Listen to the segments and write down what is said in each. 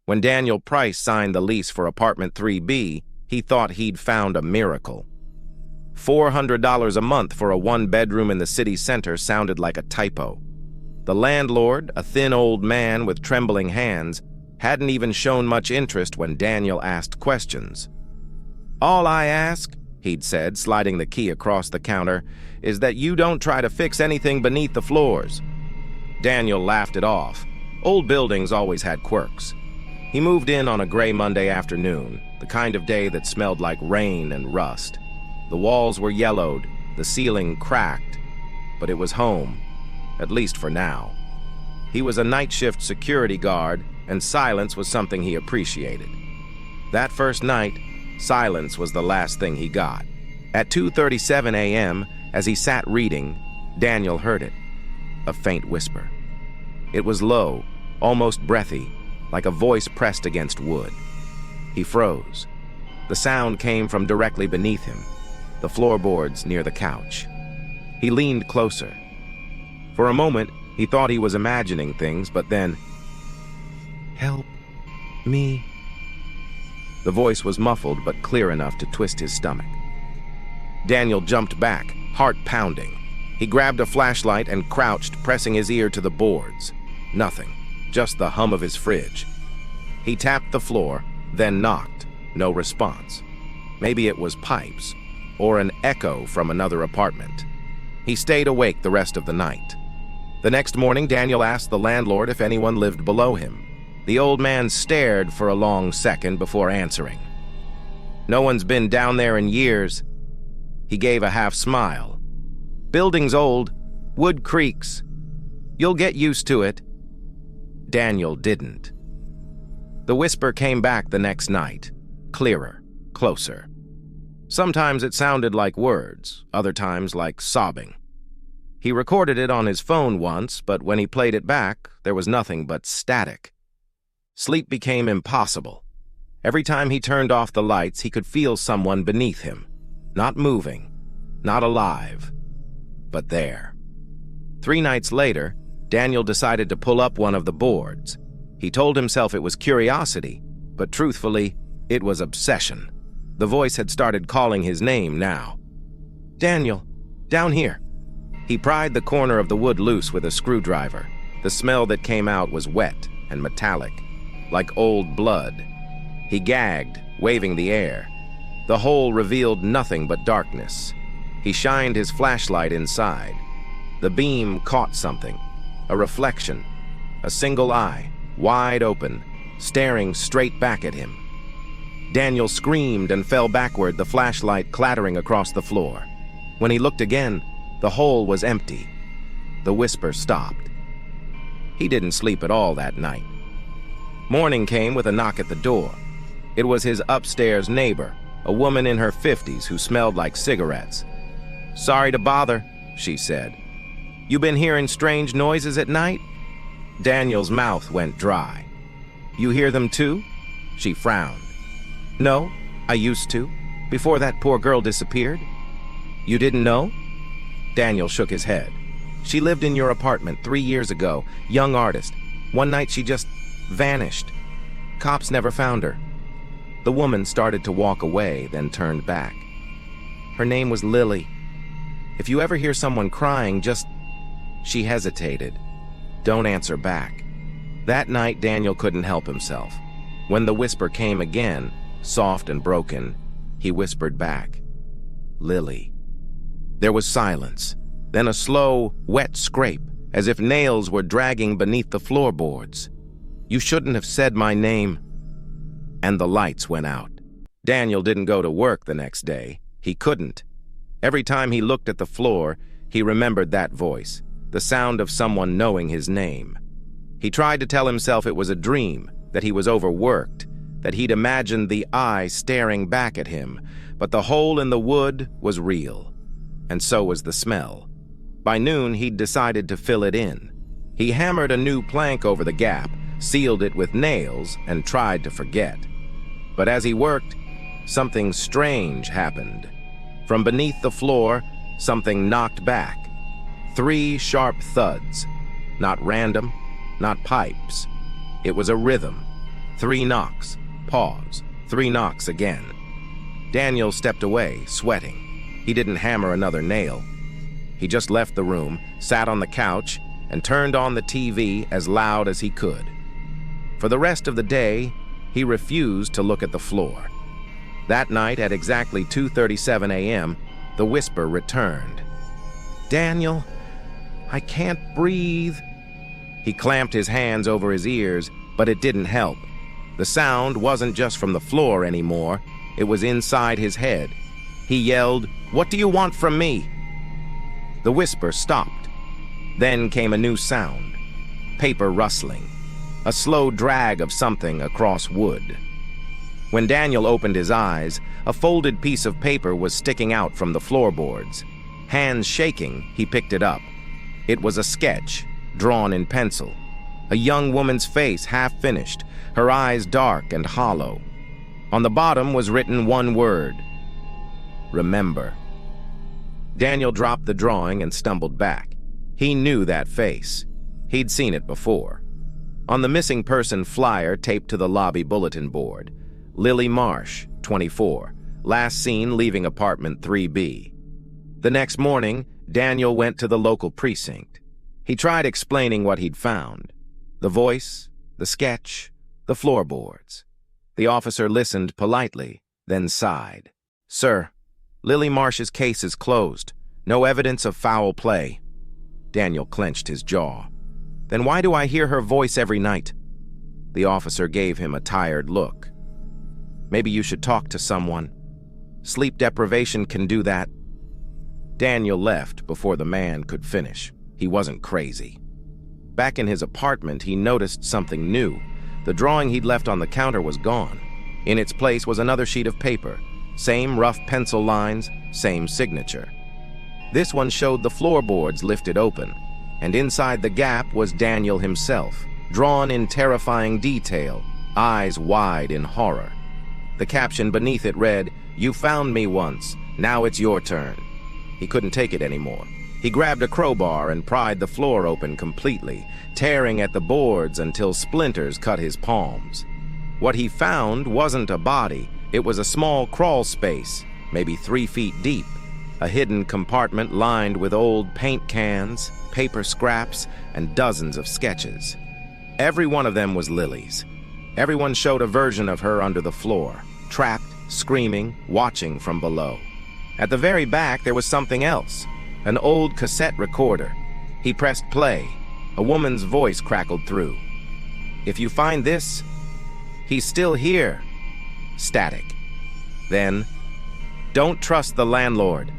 When Daniel Price signed the lease for apartment 3B, he thought he'd found a miracle. $400 a month for a one-bedroom in the city center sounded like a typo. The landlord, a thin old man with trembling hands, hadn't even shown much interest when Daniel asked questions. "All I ask," he'd said, sliding the key across the counter, "is that you don't try to fix anything beneath the floors." Daniel laughed it off. Old buildings always had quirks. He moved in on a gray Monday afternoon, the kind of day that smelled like rain and rust. The walls were yellowed, the ceiling cracked, but it was home, at least for now. He was a night shift security guard, and silence was something he appreciated. That first night, silence was the last thing he got. At 2:37 a.m., as he sat reading, Daniel heard it, a faint whisper. It was low, almost breathy, like a voice pressed against wood. He froze. The sound came from directly beneath him, the floorboards near the couch. He leaned closer. For a moment, he thought he was imagining things, but then, "Help me." The voice was muffled but clear enough to twist his stomach. Daniel jumped back, heart pounding. He grabbed a flashlight and crouched, pressing his ear to the boards. Nothing, just the hum of his fridge. He tapped the floor, then knocked. No response. Maybe it was pipes, or an echo from another apartment. He stayed awake the rest of the night. The next morning, Daniel asked the landlord if anyone lived below him. The old man stared for a long second before answering. "No one's been down there in years." He gave a half smile. "Building's old, wood creaks. You'll get used to it." Daniel didn't. The whisper came back the next night, clearer, closer. Sometimes it sounded like words, other times like sobbing. He recorded it on his phone once, but when he played it back, there was nothing but static. Sleep became impossible. Every time he turned off the lights, he could feel someone beneath him. Not moving, not alive, but there. 3 nights later, Daniel decided to pull up one of the boards. He told himself it was curiosity, but truthfully, it was obsession. The voice had started calling his name now. "Daniel, down here." He pried the corner of the wood loose with a screwdriver. The smell that came out was wet and metallic, like old blood. He gagged, waving the air. The hole revealed nothing but darkness. He shined his flashlight inside. The beam caught something, a reflection, a single eye, wide open, staring straight back at him. Daniel screamed and fell backward, the flashlight clattering across the floor. When he looked again, the hole was empty. The whisper stopped. He didn't sleep at all that night. Morning came with a knock at the door. It was his upstairs neighbor, a woman in her 50s who smelled like cigarettes. "Sorry to bother," she said. "You been hearing strange noises at night?" Daniel's mouth went dry. "You hear them too?" She frowned. "No, I used to, before that poor girl disappeared." "You didn't know?" Daniel shook his head. "She lived in your apartment 3 years ago, young artist. One night she just vanished. Cops never found her." The woman started to walk away, then turned back. "Her name was Lily. If you ever hear someone crying, just..." She hesitated. "Don't answer back." That night, Daniel couldn't help himself. When the whisper came again, soft and broken, he whispered back, "Lily." There was silence, then a slow, wet scrape, as if nails were dragging beneath the floorboards. "You shouldn't have said my name." And the lights went out. Daniel didn't go to work the next day. He couldn't. Every time he looked at the floor, he remembered that voice, the sound of someone knowing his name. He tried to tell himself it was a dream, that he was overworked, that he'd imagined the eye staring back at him, but the hole in the wood was real. And so was the smell. By noon, he'd decided to fill it in. He hammered a new plank over the gap, sealed it with nails, and tried to forget. But as he worked, something strange happened. From beneath the floor, something knocked back. 3 sharp thuds. Not random, not pipes. It was a rhythm. 3 knocks. Pause. 3 knocks again. Daniel stepped away, sweating. He didn't hammer another nail. He just left the room, sat on the couch, and turned on the TV as loud as he could. For the rest of the day, he refused to look at the floor. That night, at exactly 2:37 a.m., the whisper returned. "Daniel, I can't breathe." He clamped his hands over his ears, but it didn't help. The sound wasn't just from the floor anymore. It was inside his head. He yelled, "What do you want from me?" The whisper stopped. Then came a new sound. Paper rustling. A slow drag of something across wood. When Daniel opened his eyes, a folded piece of paper was sticking out from the floorboards. Hands shaking, he picked it up. It was a sketch, drawn in pencil. A young woman's face half-finished, her eyes dark and hollow. On the bottom was written one word: "Remember." Daniel dropped the drawing and stumbled back. He knew that face. He'd seen it before. On the missing person flyer taped to the lobby bulletin board, Lily Marsh, 24, last seen leaving apartment 3B. The next morning, Daniel went to the local precinct. He tried explaining what he'd found. The voice, the sketch, the floorboards. The officer listened politely, then sighed. "Sir, Lily Marsh's case is closed. No evidence of foul play." Daniel clenched his jaw. "Then why do I hear her voice every night?" The officer gave him a tired look. "Maybe you should talk to someone. Sleep deprivation can do that." Daniel left before the man could finish. He wasn't crazy. Back in his apartment, he noticed something new. The drawing he'd left on the counter was gone. In its place was another sheet of paper. Same rough pencil lines, same signature. This one showed the floorboards lifted open, and inside the gap was Daniel himself, drawn in terrifying detail, eyes wide in horror. The caption beneath it read, "You found me once, now it's your turn." He couldn't take it anymore. He grabbed a crowbar and pried the floor open completely, tearing at the boards until splinters cut his palms. What he found wasn't a body. It was a small crawl space, maybe 3 feet deep, a hidden compartment lined with old paint cans, paper scraps, and dozens of sketches. Every one of them was Lily's. Everyone showed a version of her under the floor, trapped, screaming, watching from below. At the very back, there was something else, an old cassette recorder. He pressed play. A woman's voice crackled through. "If you find this, he's still here." Static. Then, "Don't trust the landlord."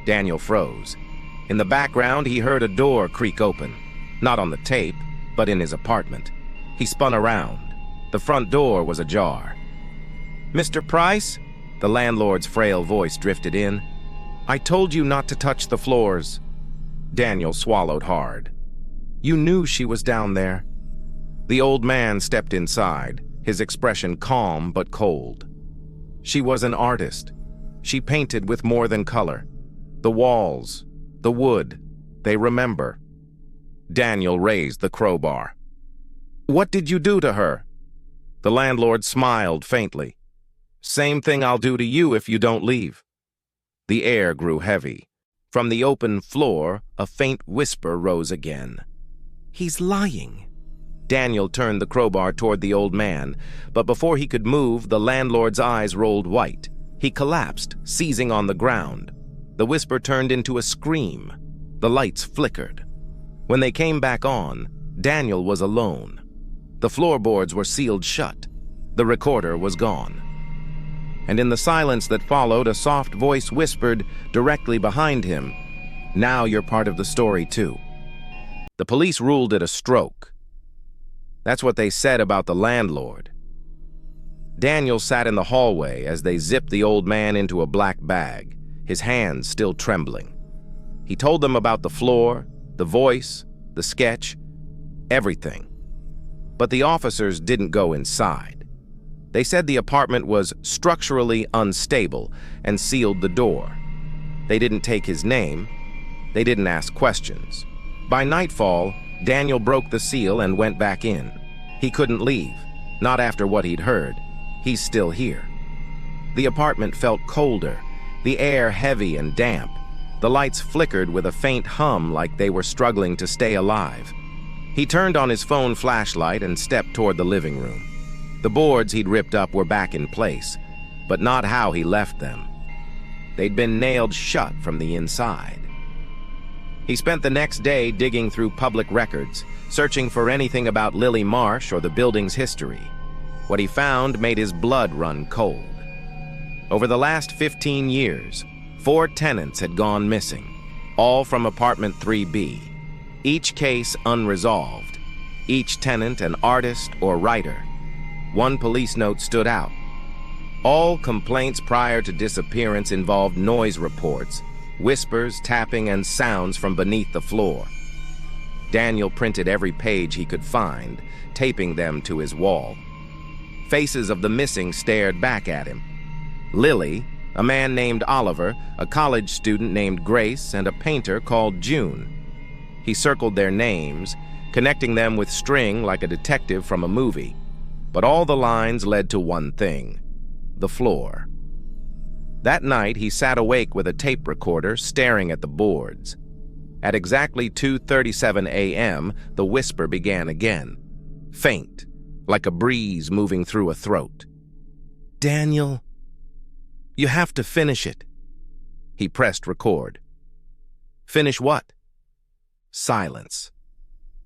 Daniel froze. In the background, he heard a door creak open. Not on the tape, but in his apartment. He spun around. The front door was ajar. "Mr. Price?" The landlord's frail voice drifted in. "I told you not to touch the floors." Daniel swallowed hard. "You knew she was down there." The old man stepped inside, his expression calm but cold. "She was an artist. She painted with more than color. The walls, the wood, they remember." Daniel raised the crowbar. "What did you do to her?" The landlord smiled faintly. "Same thing I'll do to you if you don't leave." The air grew heavy. From the open floor, a faint whisper rose again. "He's lying." Daniel turned the crowbar toward the old man, but before he could move, the landlord's eyes rolled white. He collapsed, seizing on the ground. The whisper turned into a scream. The lights flickered. When they came back on, Daniel was alone. The floorboards were sealed shut. The recorder was gone. And in the silence that followed, a soft voice whispered directly behind him, "Now you're part of the story, too." The police ruled it a stroke. That's what they said about the landlord. Daniel sat in the hallway as they zipped the old man into a black bag, his hands still trembling. He told them about the floor, the voice, the sketch, everything. But the officers didn't go inside. They said the apartment was structurally unstable and sealed the door. They didn't take his name. They didn't ask questions. By nightfall, Daniel broke the seal and went back in. He couldn't leave. Not after what he'd heard. He's still here. The apartment felt colder, the air heavy and damp. The lights flickered with a faint hum like they were struggling to stay alive. He turned on his phone flashlight and stepped toward the living room. The boards he'd ripped up were back in place, but not how he left them. They'd been nailed shut from the inside. He spent the next day digging through public records, searching for anything about Lily Marsh or the building's history. What he found made his blood run cold. Over the last 15 years, 4 tenants had gone missing, all from apartment 3B. Each case unresolved, each tenant an artist or writer. One police note stood out. All complaints prior to disappearance involved noise reports, whispers, tapping, and sounds from beneath the floor. Daniel printed every page he could find, taping them to his wall. Faces of the missing stared back at him. Lily, a man named Oliver, a college student named Grace, and a painter called June. He circled their names, connecting them with string like a detective from a movie. But all the lines led to one thing: the floor. That night, he sat awake with a tape recorder, staring at the boards. At exactly 2:37 a.m., the whisper began again, faint, like a breeze moving through a throat. "Daniel, you have to finish it." He pressed record. "Finish what?" Silence.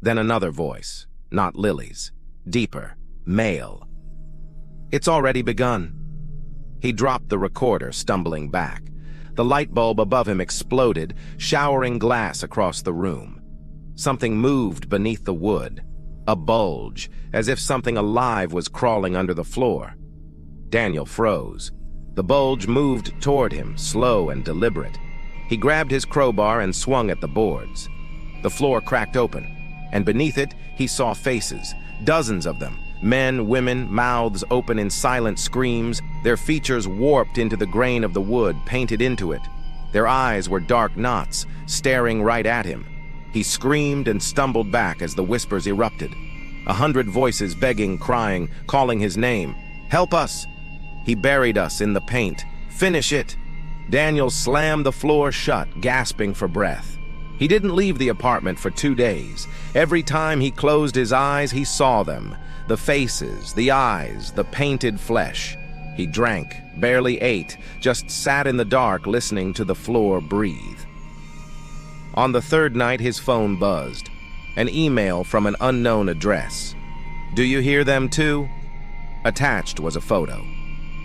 Then another voice, not Lily's, deeper, male. "It's already begun." He dropped the recorder, stumbling back. The light bulb above him exploded, showering glass across the room. Something moved beneath the wood, a bulge, as if something alive was crawling under the floor. Daniel froze. The bulge moved toward him, slow and deliberate. He grabbed his crowbar and swung at the boards. The floor cracked open, and beneath it, he saw faces, dozens of them, men, women, mouths open in silent screams, their features warped into the grain of the wood, painted into it. Their eyes were dark knots, staring right at him. He screamed and stumbled back as the whispers erupted. 100 voices begging, crying, calling his name. "Help us!" He buried us in the paint. "Finish it!" Daniel slammed the floor shut, gasping for breath. He didn't leave the apartment for 2 days. Every time he closed his eyes, he saw them. The faces, the eyes, the painted flesh. He drank, barely ate, just sat in the dark listening to the floor breathe. On the 3rd night, his phone buzzed. An email from an unknown address. "Do you hear them too?" Attached was a photo.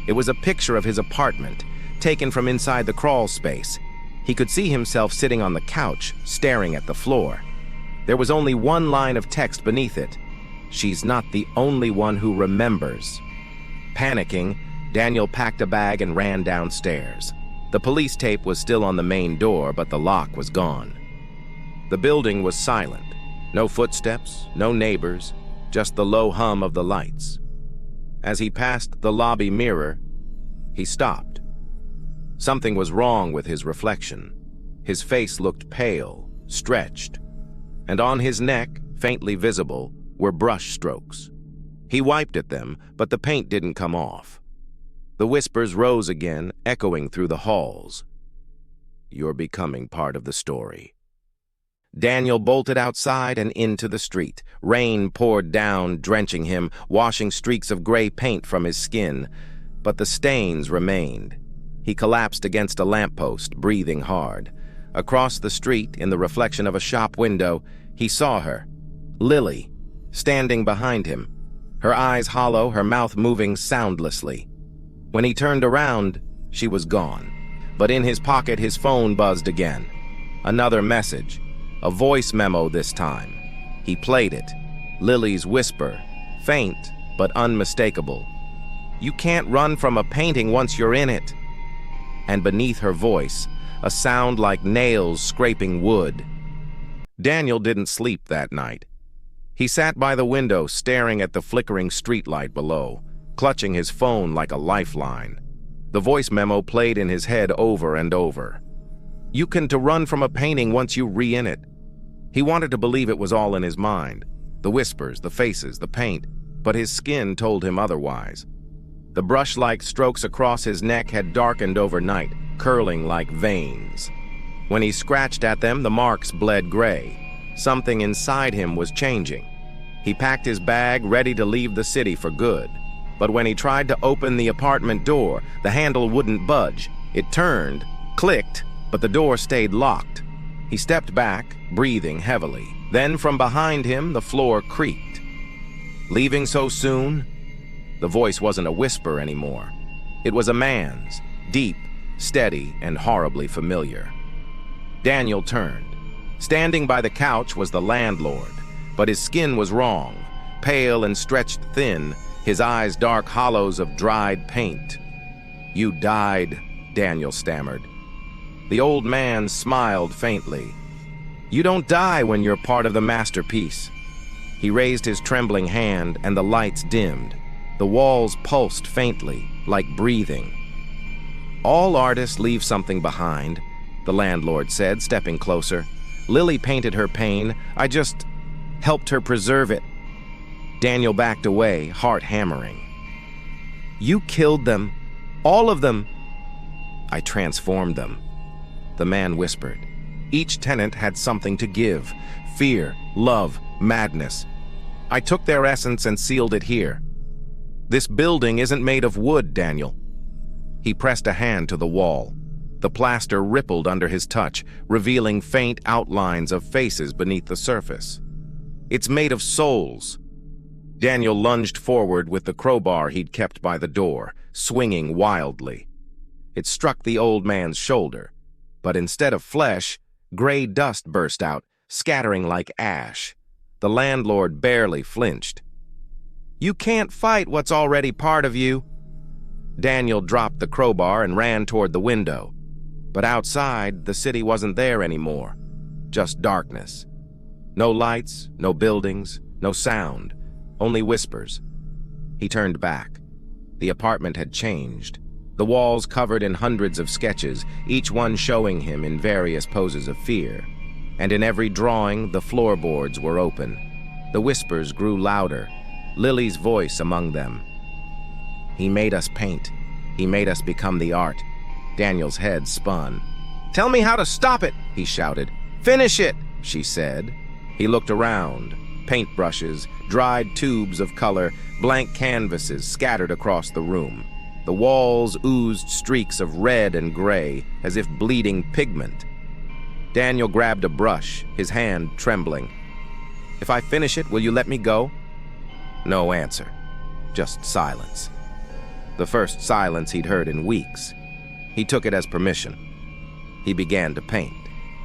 It was a picture of his apartment, taken from inside the crawl space. He could see himself sitting on the couch, staring at the floor. There was only one line of text beneath it. "She's not the only one who remembers." Panicking, Daniel packed a bag and ran downstairs. The police tape was still on the main door, but the lock was gone. The building was silent. No footsteps, no neighbors, just the low hum of the lights. As he passed the lobby mirror, he stopped. Something was wrong with his reflection. His face looked pale, stretched, and on his neck, faintly visible, were brush strokes. He wiped at them, but the paint didn't come off. The whispers rose again, echoing through the halls. "You're becoming part of the story." Daniel bolted outside and into the street. Rain poured down, drenching him, washing streaks of gray paint from his skin. But the stains remained. He collapsed against a lamppost, breathing hard. Across the street, in the reflection of a shop window, he saw her, Lily, standing behind him, her eyes hollow, her mouth moving soundlessly. When he turned around, she was gone. But in his pocket, his phone buzzed again. Another message, a voice memo this time. He played it. Lily's whisper, faint but unmistakable. "You can't run from a painting once you're in it." And beneath her voice, a sound like nails scraping wood. Daniel didn't sleep that night. He sat by the window, staring at the flickering streetlight below, clutching his phone like a lifeline. The voice memo played in his head over and over. "You can to run from a painting once you re-in it." He wanted to believe it was all in his mind. The whispers, the faces, the paint. but his skin told him otherwise. The brush-like strokes across his neck had darkened overnight, curling like veins. When he scratched at them, the marks bled gray. Something inside him was changing. He packed his bag, ready to leave the city for good. But when he tried to open the apartment door, the handle wouldn't budge. It turned, clicked, but the door stayed locked. He stepped back, breathing heavily. Then from behind him, the floor creaked. Leaving so soon? The voice wasn't a whisper anymore. It was a man's, deep, steady, and horribly familiar. Daniel turned. Standing by the couch was the landlord, but his skin was wrong, pale and stretched thin, his eyes dark hollows of dried paint. "You died," Daniel stammered. The old man smiled faintly. "You don't die when you're part of the masterpiece." He raised his trembling hand and the lights dimmed. The walls pulsed faintly, like breathing. "All artists leave something behind," the landlord said, stepping closer. "Lily painted her pain. I just helped her preserve it." Daniel backed away, heart hammering. "You killed them. All of them." "I transformed them," the man whispered. "Each tenant had something to give. Fear, love, madness. I took their essence and sealed it here. This building isn't made of wood, Daniel." He pressed a hand to the wall. The plaster rippled under his touch, revealing faint outlines of faces beneath the surface. "It's made of souls." Daniel lunged forward with the crowbar he'd kept by the door, swinging wildly. It struck the old man's shoulder, but instead of flesh, gray dust burst out, scattering like ash. The landlord barely flinched. "You can't fight what's already part of you." Daniel dropped the crowbar and ran toward the window. But outside, the city wasn't there anymore. Just darkness. No lights, no buildings, no sound. Only whispers. He turned back. The apartment had changed. The walls covered in hundreds of sketches, each one showing him in various poses of fear. And in every drawing, the floorboards were open. The whispers grew louder, Lily's voice among them. "He made us paint. He made us become the art." Daniel's head spun. "Tell me how to stop it," he shouted. "Finish it," she said. He looked around. Paintbrushes, dried tubes of color, blank canvases scattered across the room. The walls oozed streaks of red and gray, as if bleeding pigment. Daniel grabbed a brush, his hand trembling. "If I finish it, will you let me go?" No answer. Just silence. The first silence he'd heard in weeks. He took it as permission. He began to paint.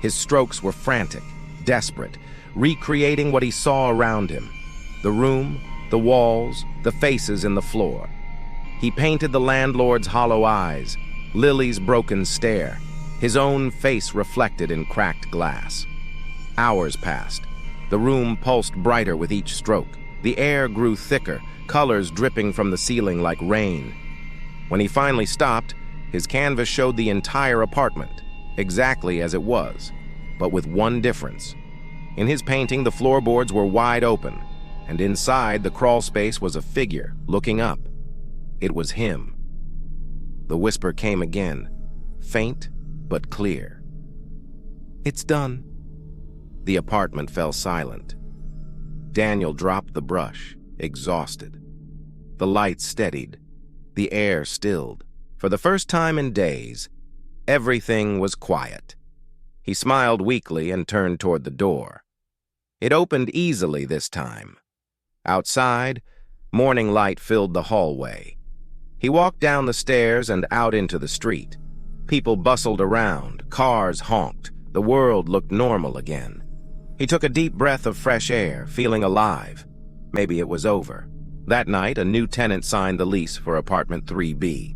His strokes were frantic, desperate, recreating what he saw around him. The room, the walls, the faces in the floor. He painted the landlord's hollow eyes, Lily's broken stare, his own face reflected in cracked glass. Hours passed. The room pulsed brighter with each stroke. The air grew thicker, colors dripping from the ceiling like rain. When he finally stopped, his canvas showed the entire apartment, exactly as it was, but with one difference. In his painting, the floorboards were wide open, and inside the crawl space was a figure, looking up. It was him. The whisper came again, faint but clear. "It's done." The apartment fell silent. Daniel dropped the brush, exhausted. The lights steadied. The air stilled. For the first time in days, everything was quiet. He smiled weakly and turned toward the door. It opened easily this time. Outside, morning light filled the hallway. He walked down the stairs and out into the street. People bustled around, cars honked, the world looked normal again. He took a deep breath of fresh air, feeling alive. Maybe it was over. That night, a new tenant signed the lease for apartment 3B.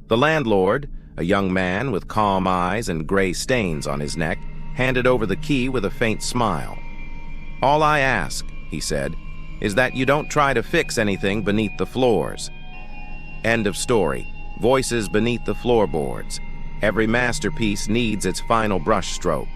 The landlord, a young man with calm eyes and gray stains on his neck, handed over the key with a faint smile. "All I ask," he said, "is that you don't try to fix anything beneath the floors." End of story. Voices beneath the floorboards. Every masterpiece needs its final brushstroke.